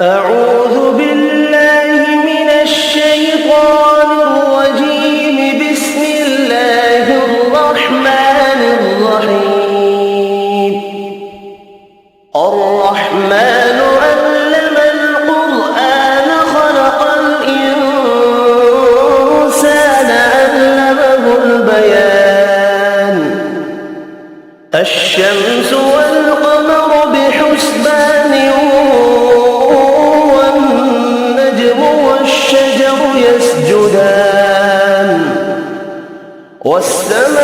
أعوذ بالله من الشيطان الرجيم. بسم الله الرحمن الرحيم. الرحمن علم القرآن خلق الإنسان علمه البيان. الشمس والقمر بحسبان والشجر يسجدان والسماء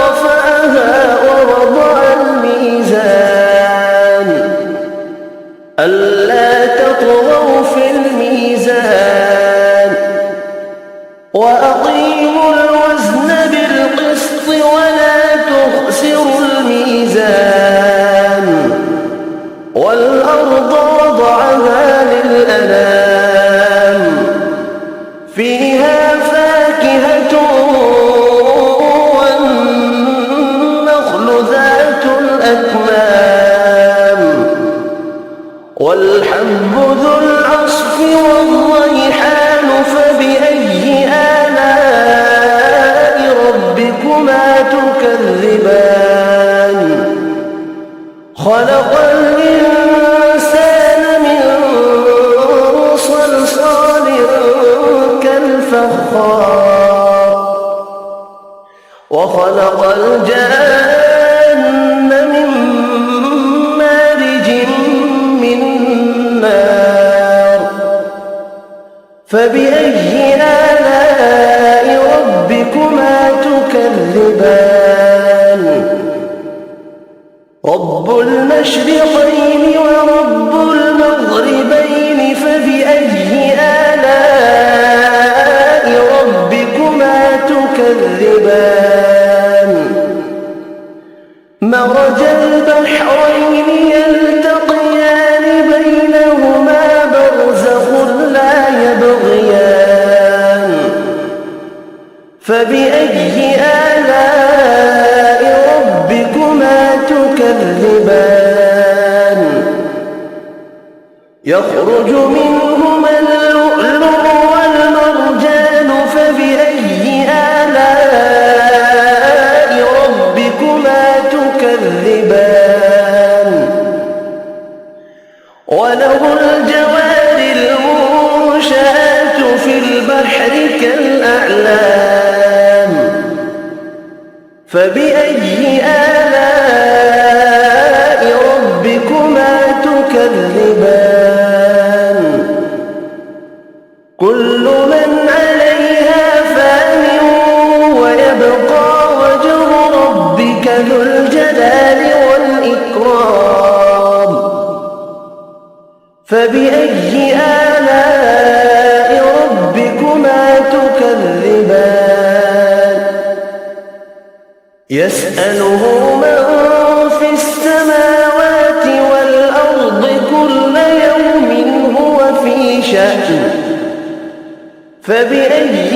رفعها ووضع الميزان ألا تطغوا في الميزان وأقيموا الوزن بالقسط ولا تخسروا الميزان والأرض وضعها للأنام فيها فاكهة والنخل ذات الأكمام والحب ذو العصف والريحان. فبأي آلاء ربكما تكذبان؟ خلق الإنسان من صلصال كالفخار وخلق الجان من مارج من نار. فبأي آلاء ربكما تكذبان؟ رب المشرقين ورب المغربين. فبأي آلاء ربكما تكذبان؟ مرج البحرين يلتقيان بينهما برزخ لا يبغيان. فبأي آلاء ربكما تكذبان؟ يخرج منهما اللؤلؤ والمرجان. فبأي آلاء ربكما تكذبان؟ وله الجوار المنشآت في البحر كالأعلام. فبأي آلاء ربكما تكذبان؟ كل من عليها فان ويبقى وجه ربك ذو الجلال والإكرام. فبأي آلاء ربكما تكذبان؟ يسأله من في السماوات والأرض كل يوم هو في شأن. فبأي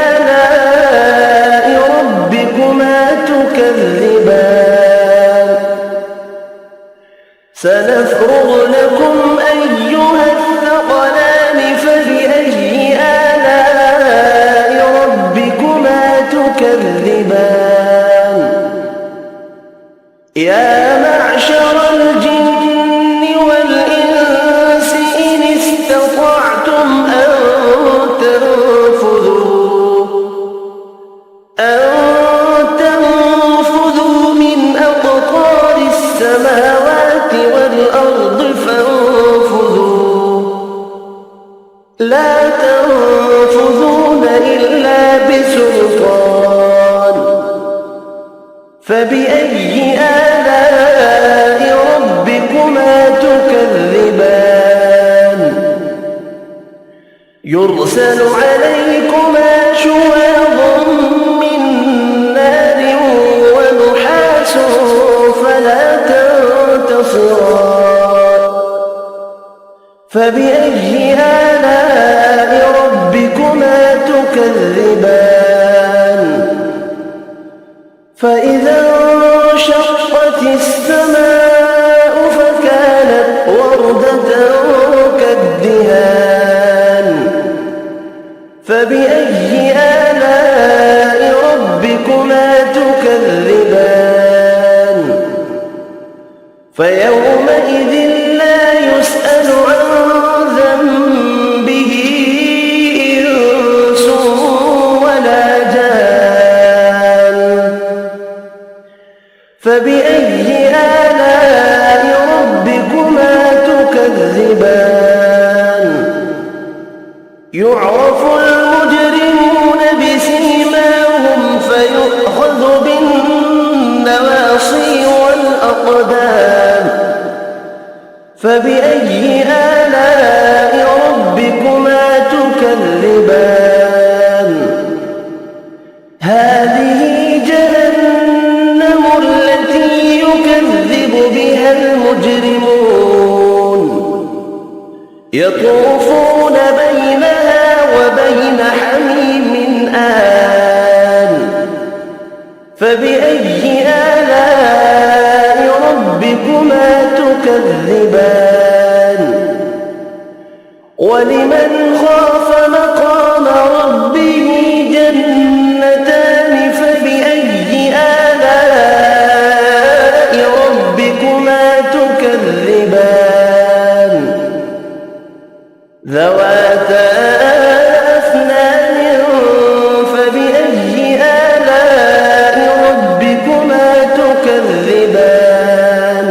آلاء ربكما تكذبان؟ سنفرغ لكم أيها الثقلان. فبأي آلاء ربكما تكذبان؟ يا معشر الجن والإنس إن استطعتم أن تنفذوا من أقطار السماوات والأرض فانفذوا لا تنفذون إلا بسلطان. فبأي آلاء ربكما تكذبان؟ يرسل عليكما شواظ من نار ونحاس فلا تنتصران. فبأي آلاء ربكما تكذبان؟ فإذا انشقت السماء فكانت فيومئذ لا يسأل عن ذنبه إنس ولا جان. فبأي آلاء ربكما تكذبان؟ يعرف المجرمون بسيماهم فيؤخذ بالنواصي والأقدام. فبأي آلاء ربكما تكذبان؟ هذه جهنم التي يكذب بها المجرمون، يطوفون بينها وبين حميم آن. فبأي آلاء ربكما تكذبان؟ ولمن خاف مقام ربه جنتان. فبأي آلاء ربكما تكذبان؟ ذواتا أفنان. فبأي آلاء ربكما تكذبان؟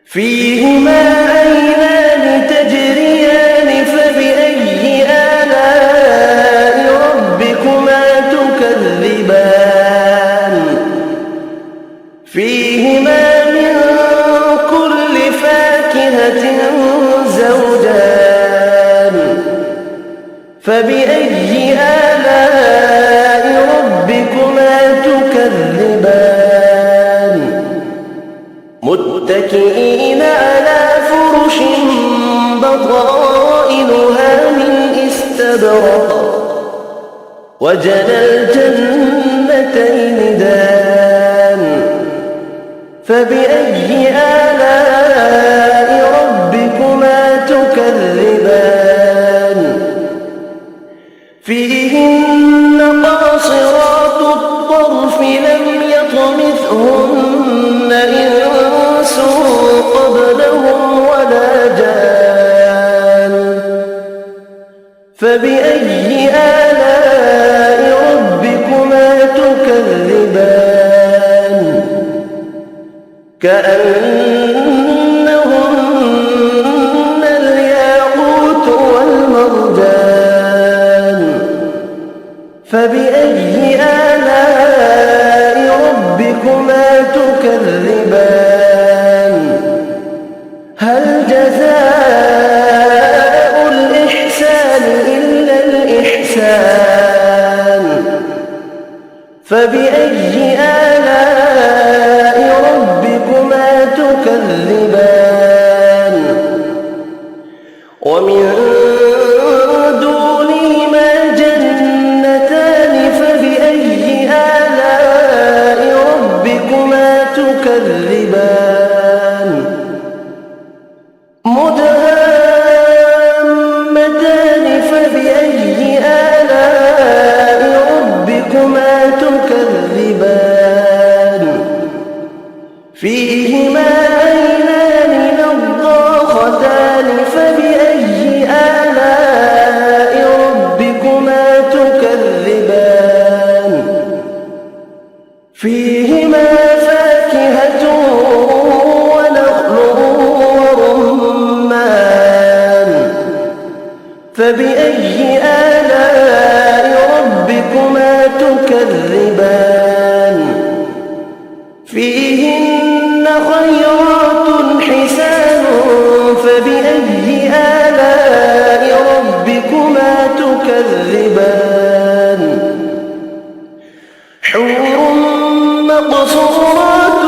فيهما عينان تجريان. فبأي آلاء ربكما تكذبان؟ فيهما من كل فاكهة زوجان. فبأي آلاء ربكما تكذبان؟ متكئين على فرش بطائنها من استبرق وجنى الجنتين دان. فبأي آلاء ربكما تكذبان؟ فيهن قاصرات الطرف لم يطمثهن إنس قبلهم ولا جان. فبأي آلاء ربكما تكذبان؟ كأنهن الياقوت والمرجان. فبأي آلاء ربكما تكذبان؟ هل جزاء الإحسان إلا الإحسان؟ فبأي آلاء ربكما تكذبان؟ ومن دونهما جنتان. فبأي آلاء ربكما تكذبان؟ مدهامتان. فبأي آلاء ربكما تكذبان؟ فيهما عينان نضاختان. فبأي آلاء ربكما تكذبان؟ فيهما فاكهة ونخل ورمان. فبأي آلاء ربكما تكذبان؟ فيهن خيرات حسان. فبأي آلاء ربكما تكذبان؟ حور مقصورات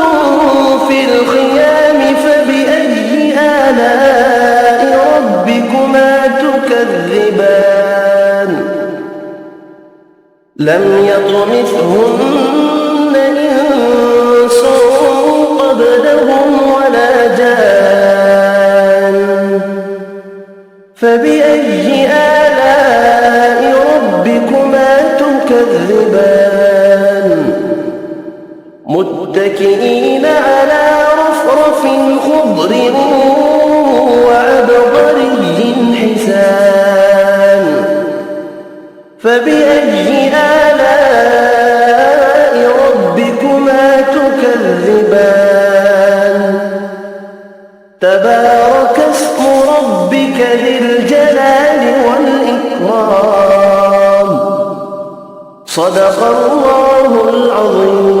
في الخيام. فبأي آلاء ربكما تكذبان؟ لم يطمثهن إنس قبلهم ولا جان. فبأي آلاء ربكما تكذبان؟ متكئين على خضر وعبقري حسان فبأي آلاء ربكما تكذبان تبارك اسم ربك ذي الجلال والإكرام صدق الله العظيم.